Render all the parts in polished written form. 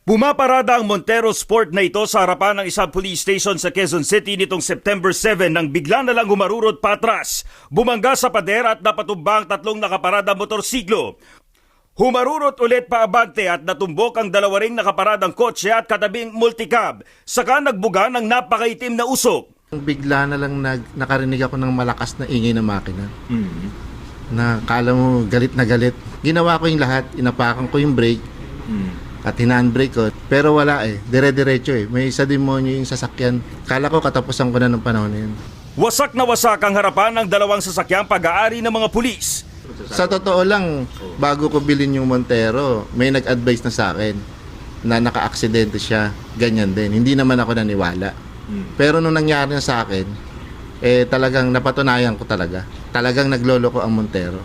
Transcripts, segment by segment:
Pumaparada ang Montero Sport na ito sa harapan ng isang police station sa Quezon City nitong September 7 nang bigla na lang humarurot patras. Bumangga sa pader at napatumbang tatlong nakaparada motorsiklo. Humarurot ulit paabante at natumbok ang dalawa ring nakaparadang kotse at katabing multicab. Saka nagbuga ng napakaitim na usok. Bigla na lang nakarinig ako ng malakas na ingay ng makina. Na kala mo galit na galit. Ginawa ko yung lahat, inapakan ko yung brake. At hinandbrake ko. Pero wala dire-diretso May isa demonyo yung sasakyan. Kala ko katapusan ko na ng panahon na yun. Wasak na wasak ang harapan ng dalawang sasakyang pag-aari ng mga pulis. Sa totoo lang, bago ko bilhin yung Montero, may nag-advise na sa akin na naka-aksidente siya. Ganyan din. Hindi naman ako naniwala. Pero nung nangyari na sa akin, talagang napatunayan ko talaga. Talagang nagloloko ang Montero.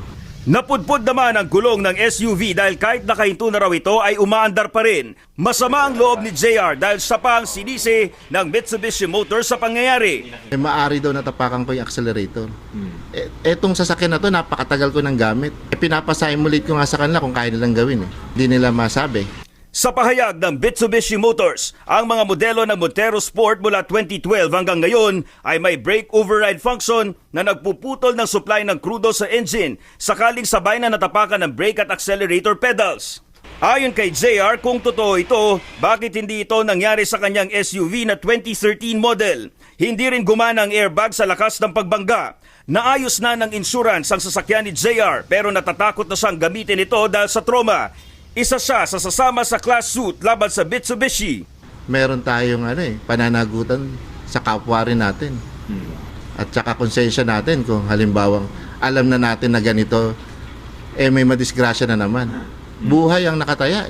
Napudpod naman ang gulong ng SUV dahil kahit nakahinto na raw ito ay umaandar pa rin. Masama ang loob ni JR dahil siya pa ang sinisi ng Mitsubishi Motors sa pangyayari. Maari daw natapakan ko yung accelerator. Etong sasakyan na to, napakatagal ko ng gamit. Pinapasimulate ko nga sa kanila kung kaya nilang gawin. Hindi nila masabi. Sa pahayag ng Mitsubishi Motors, ang mga modelo ng Montero Sport mula 2012 hanggang ngayon ay may brake override function na nagpuputol ng supply ng krudo sa engine sakaling sabay na natapakan ng brake at accelerator pedals. Ayon kay JR, kung totoo ito, bakit hindi ito nangyari sa kanyang SUV na 2013 model? Hindi rin gumana ang airbag sa lakas ng pagbangga. Naayos na ng insurance ang sasakyan ni JR pero natatakot na siyang gamitin ito dahil sa trauma. Isa siya sa sasama sa class suit laban sa Mitsubishi. Meron tayong pananagutan sa kapwa rin natin. At saka konsensya natin kung halimbawang alam na natin na ganito, may madisgrasya na naman. Buhay ang nakataya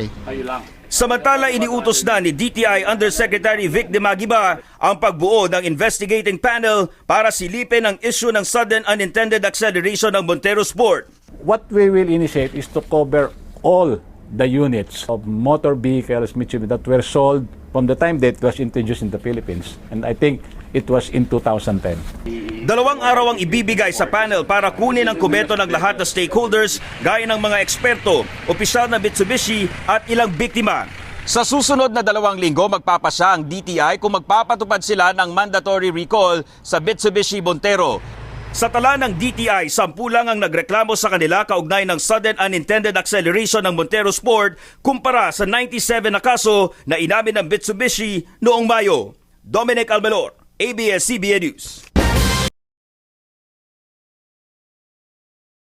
Samantala, iniutos na ni DTI Undersecretary Vic De Magiba ang pagbuo ng investigating panel para silipin ang issue ng sudden unintended acceleration ng Montero Sport. What we will initiate is to cover all the units of motor vehicles Mitsubishi that were sold from the time that it was introduced in the Philippines. And I think it was in 2010. 2 araw ang ibibigay sa panel para kunin ang komento ng lahat ng stakeholders gaya ng mga eksperto, opisyal ng Mitsubishi at ilang biktima. Sa susunod na 2 linggo, magpapasya ang DTI kung magpapatupad sila ng mandatory recall sa Mitsubishi Montero. Sa tala ng DTI, 10 lang ang nagreklamo sa kanila kaugnay ng sudden unintended acceleration ng Montero Sport kumpara sa 97 na kaso na inamin ng Mitsubishi noong Mayo. Dominic Almelor, ABS-CBN News.